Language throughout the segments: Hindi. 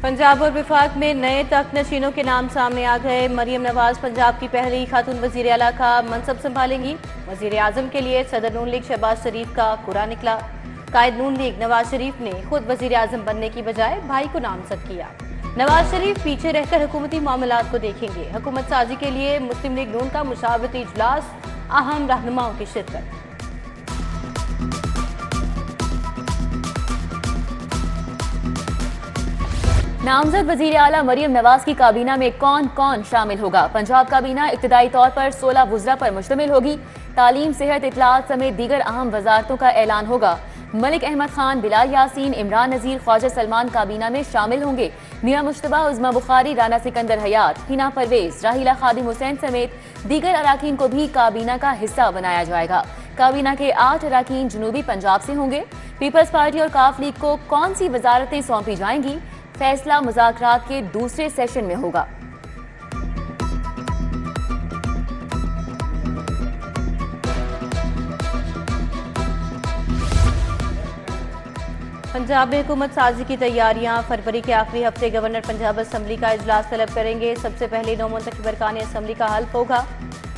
पंजाब और वफाक में नए तख्त नशीनों के नाम सामने आ गए। मरियम नवाज पंजाब की पहली खातून वजीर आला का मनसब संभालेंगी। वजीर आजम के लिए सदर नून लीग शहबाज शरीफ का कुरा निकला। कायद नून लीग नवाज शरीफ ने खुद वजीर आजम बनने की बजाय भाई को नामजद किया। नवाज शरीफ पीछे रहकर हुकूमती मामलात को देखेंगे। हुकूमत साजी के लिए मुस्लिम लीग नून का मुशावरती इजलास, अहम रहनुमाओं की शिरकत। नामजद वजीर आला मरियम नवाज की काबीना में कौन कौन शामिल होगा। पंजाब काबीना इब्तदाई तौर पर 16 वज़रा पर मुश्तमिल होगी। तालीम, सेहत, इत्तलात समेत दीगर अहम वजारतों का ऐलान होगा। मलिक अहमद खान, बिलाल यासीन, इमरान नज़ीर, ख्वाजा सलमान काबीना में शामिल होंगे। मियां मुश्तबा, उज़मा बुखारी, राना सिकंदर हयात, हिना परवेज, राहिला खादिम हुसैन समेत दीगर अराकीन को भी काबीना का हिस्सा बनाया जाएगा। काबीना के 8 अराकीन जनूबी पंजाब से होंगे। पीपल्स पार्टी और काफ लीग को कौन सी वजारतें सौंपी जाएंगी, फैसला मुज़ाकरात के दूसरे सेशन में होगा। पंजाब में हुकूमत साजी की तैयारियां। फरवरी के आखिरी हफ्ते गवर्नर पंजाब असम्बली का इजलास तलब करेंगे। सबसे पहले नौ मुंतखब अरकान असम्बली का हल्फ होगा।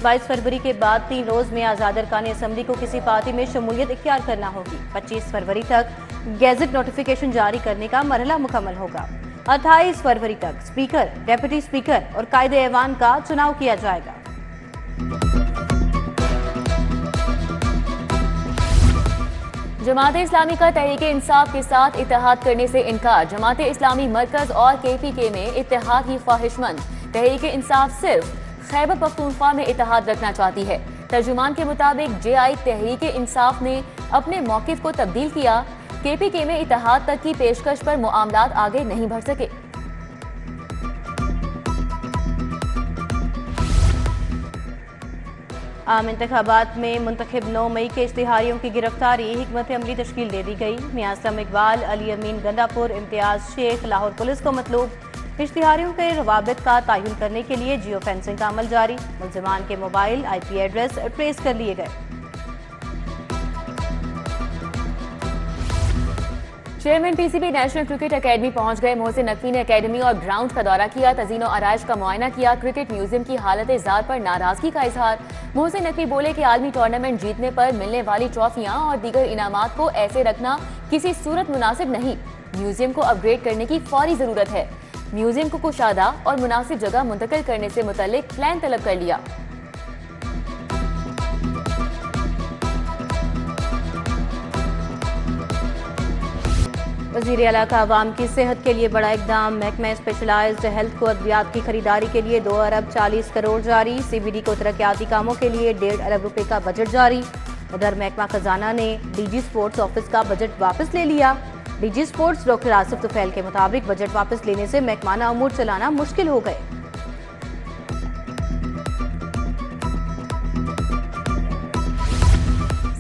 22 फरवरी के बाद 3 रोज में आज़ाद अरकान असम्बली को किसी पार्टी में शमूलियत इख्तियार करना होगी। 25 फरवरी तक गैजेट नोटिफिकेशन जारी करने का मरहला मुकम्मल होगा। 28 फरवरी तक स्पीकर, डेप्यूटी स्पीकर और कायदे ऐवान का चुनाव किया जाएगा। जमात इस्लामी का तहरीक इंसाफ के साथ इत्तेहाद करने से इनकार। जमात इस्लामी मरकज और KPK में इत्तेहाद की ख्वाहिशमंद। तहरीक इंसाफ सिर्फ खैबर पख्तूनख्वा में इत्तेहाद रखना चाहती है। तर्जुमान के मुताबिक JI तहरीक इंसाफ ने अपने मौकिफ को तब्दील किया। KPK में इत्तेहाद तक की पेशकश पर मुआमलात आगे नहीं बढ़ सके। आम इंतखाबात में मुंतखब 9 मई के इश्तिहारियों की गिरफ्तारी, हिकमत अमली तश्कील दे दी गई। मियासम इकबाल, अली अमीन गंडापुर, इम्तियाज शेख, लाहौर पुलिस को मतलूब। इश्तिहारियों के रवाबित का तयन करने के लिए जियो फेंसिंग का अमल जारी। मुल्जिमान के मोबाइल IP एड्रेस ट्रेस कर लिए गए। Chairman PCB national cricket academy पहुंच गए। मोहसिन नकवी ने अकेडमी और ग्राउंड का दौरा किया, तज़ीनो आराइश का मुआयना किया। क्रिकेट म्यूजियम की हालत ज़ात पर नाराजगी का इजहार। मोहसिन नकवी बोले कि आलमी टूर्नामेंट जीतने पर मिलने वाली ट्रॉफियां और दीगर इनामात को ऐसे रखना किसी सूरत मुनासिब नहीं। म्यूजियम को अपग्रेड करने की फौरी जरूरत है। म्यूजियम को कुशादा और मुनासिब जगह मुंतकिल करने से मुतल्लिक प्लान तलब कर लिया। वज़ीर आला का अवाम की सेहत के लिए बड़ा इकदाम। महकमा स्पेशलाइज्ड हेल्थ को अद्वियात की खरीदारी के लिए 2 अरब 40 करोड़ जारी। CBD को तरक्याती कामों के लिए 1.5 अरब रुपए का बजट जारी। उधर महकमा खजाना ने DG स्पोर्ट्स ऑफिस का बजट वापस ले लिया। DG sports doctor Asif Tufail के मुताबिक बजट वापस लेने से महकमाना अमूर चलाना मुश्किल हो गए।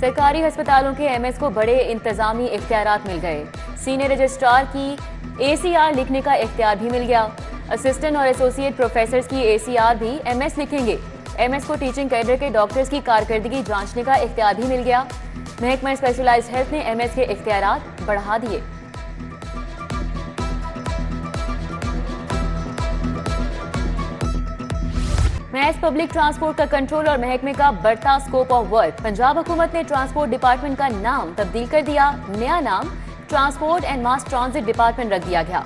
सरकारी अस्पतालों के MS को बड़े इंतजामी इख्तियारात मिल गए। सीनियर रजिस्ट्रार की ACR लिखने का इख्तियार भी मिल गया। असिस्टेंट और एसोसिएट प्रोफेसर्स की ACR भी MS लिखेंगे। MS को टीचिंग कैडर के डॉक्टर्स की कारकर्दगी जांचने का इख्तियार भी मिल गया। महकमा स्पेशलाइज्ड हेल्थ ने MS के इख्तियारात बढ़ा दिए। महज पब्लिक ट्रांसपोर्ट का कंट्रोल और महकमे का बढ़ता स्कोप ऑफ वर्क। पंजाब हुकूमत ने ट्रांसपोर्ट डिपार्टमेंट का नाम तब्दील कर दिया। नया नाम transport and mass transit department रख दिया गया।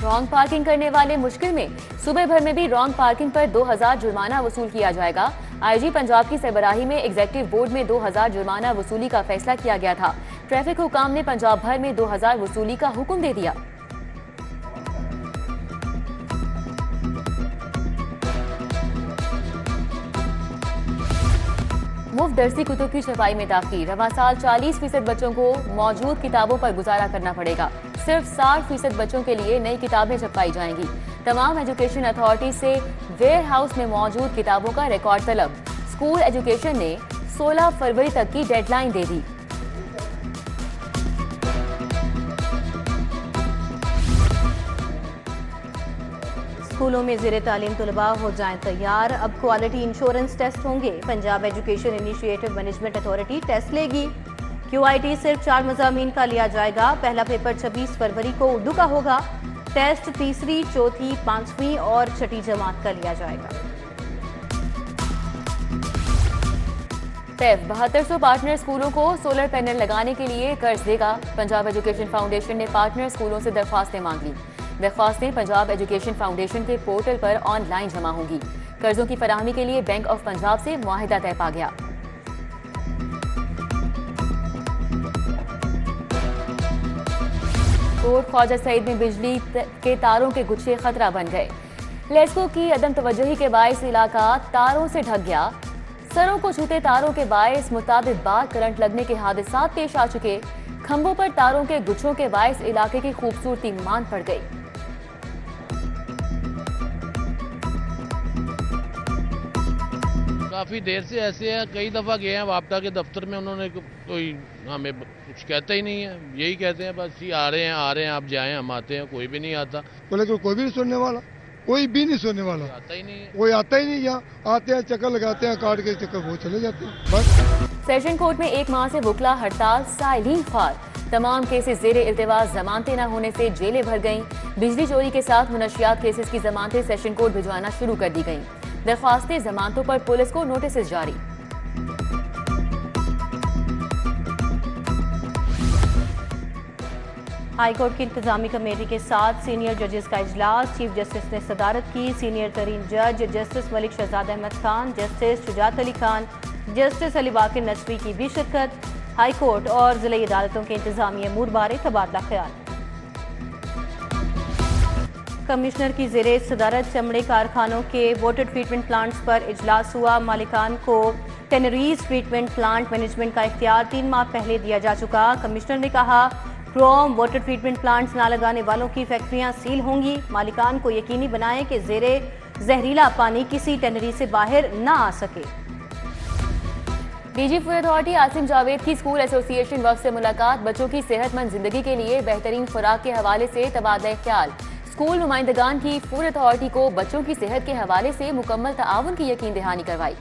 रॉन्ग पार्किंग करने वाले मुश्किल में। सूबे भर में भी रॉन्ग पार्किंग पर 2000 जुर्माना वसूल किया जाएगा। IG पंजाब की सरबराही में एग्जीक्यूटिव बोर्ड में 2000 जुर्माना वसूली का फैसला किया गया था। ट्रैफिक हुकाम ने पंजाब भर में 2000 वसूली का हुक्म दे दिया। मुफ्त दरसी कुतुब की छपाई में ताख़ीर। रवां साल 40% बच्चों को मौजूद किताबों पर गुजारा करना पड़ेगा। सिर्फ 60% बच्चों के लिए नई किताबें छपाई जाएंगी। तमाम एजुकेशन अथॉरिटी से वेयर हाउस में मौजूद किताबों का रिकॉर्ड तलब। स्कूल एजुकेशन ने 16 फरवरी तक की डेडलाइन दे दी। स्कूलों में ज़ेरे तालीम तलबा हो जाएं तैयार। अब क्वालिटी इंश्योरेंस टेस्ट होंगे। Punjab education initiative management authority test लेगी। QIT सिर्फ 4 मज़ामीन का लिया जाएगा। पहला पेपर 26 फरवरी को उर्दू का होगा। टेस्ट तीसरी, चौथी, 5वीं और 6ठी जमात का लिया जाएगा। सैफ 7200 पार्टनर स्कूलों को सोलर पैनल लगाने के लिए कर्ज देगा। पंजाब एजुकेशन फाउंडेशन ने पार्टनर स्कूलों से दरख्वास्तें मांग ली। दरख्वास्तें पंजाब एजुकेशन फाउंडेशन के पोर्टल पर ऑनलाइन जमा होंगी। कर्जों की फराहमी के लिए बैंक ऑफ पंजाब से मुआहिदा तय पा गया। कोट ख्वाजा सईद में बिजली के तारों के गुच्छे खतरा बन गए। लेस्को की अदम तवज्जोही के बायस इलाका तारों से ढक गया। सरों को छूते तारों के बायस मुताबिक बार करंट लगने के हादसात पेश आ चुके। खंभों पर तारों के गुच्छों के बायस इलाके की खूबसूरती मान पड़ गई। काफ़ी देर से ऐसे है, कई दफ़ा गए हैं वापटा के दफ्तर में, उन्होंने कोई हमें कुछ कहते ही नहीं है। यही कहते हैं बस ये आ रहे हैं आप जाएं, हम आते हैं, कोई भी नहीं आता। बोले कोई भी नहीं सुनने वाला, कोई भी नहीं सुनने वाला, आता ही नहीं है, कोई आता ही नहीं। यहाँ आते हैं, चक्कर लगाते हैं, काट के चक्कर वो चले जाते हैं बस। सेशन कोर्ट में 1 माह से वकला हड़ताल साइलीन ख्वार। तमाम केसेस जेर इल्तिवा जमानतें न होने से जेलें भर गईं। बिजली चोरी के साथ मुनशियात केसेस की जमानतें सेशन कोर्ट भिजवाना शुरू कर दी गईं। दरख्वास्तें जमानतों पर पुलिस को नोटिस जारी। हाईकोर्ट की इंतजामी कमेटी के साथ सीनियर जजेस का इजलास। चीफ जस्टिस ने सदारत की। सीनियर तरीन जज justice Malik Shahzad Ahmad Khan, justice Shujaat Ali Khan, justice Ali Baqir नसवी की भी शिरकत। हाईकोर्ट और जिले अदालतों के इंतजामी अमूर बारे तबादला ख्याल। कमिश्नर की ज़ेरे सदारत चमड़े कारखानों के वाटर ट्रीटमेंट प्लांट्स पर इजलास हुआ। मालिकान को टेनरीज ट्रीटमेंट प्लांट मैनेजमेंट का इख्तियार 3 माह पहले दिया जा चुका। कमिश्नर ने कहा क्रोम वाटर ट्रीटमेंट प्लांट्स ना लगाने वालों की फैक्ट्रियां सील होंगी। मालिकान को यकीनी बनाएं कि ज़ेरे जहरीला पानी किसी टेनरी से बाहर ना आ सके। DG food authority Asim Javed की स्कूल एसोसिएशन वफ़द से मुलाकात। बच्चों की सेहतमंद जिंदगी के लिए बेहतरीन खुराक के हवाले से तबादला ख्याल। स्कूल नुमाइंदगान की फूड अथॉरिटी को बच्चों की सेहत के हवाले से मुकम्मल ताउन की यकीन दहानी करवाई।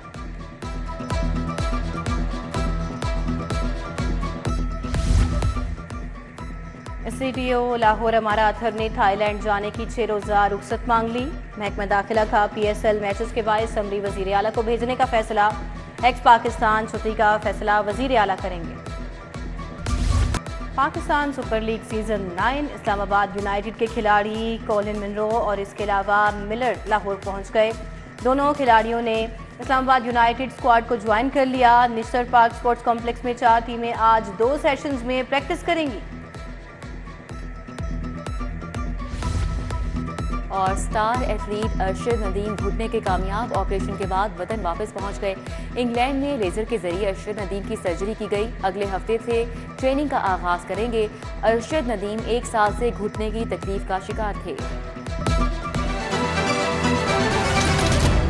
CTO लाहौर अमारा अथर ने थाईलैंड जाने की 6 रोज़ा रुखसत मांग ली। महकमा दाखिला का PSL मैचेस के बाद असम्बली वज़ीर आला को भेजने का फैसला। एक्स पाकिस्तान छुट्टी का फैसला वज़ीर आला करेंगे। Pakistan super league season 9 Islamabad United के खिलाड़ी कॉलिन मिनरो और इसके अलावा मिलर लाहौर पहुंच गए। दोनों खिलाड़ियों ने इस्लामाबाद यूनाइटेड स्क्वाड को ज्वाइन कर लिया। निश्तर पार्क स्पोर्ट्स कॉम्प्लेक्स में 4 टीमें आज 2 सेशंस में प्रैक्टिस करेंगी। और स्टार एथलीट अरशद नदीम घुटने के कामयाब ऑपरेशन के बाद वतन वापस पहुंच गए। इंग्लैंड में लेजर के जरिए अरशद नदीम की सर्जरी की गई। अगले हफ्ते से ट्रेनिंग का आगाज करेंगे। अरशद नदीम 1 साल से घुटने की तकलीफ का शिकार थे।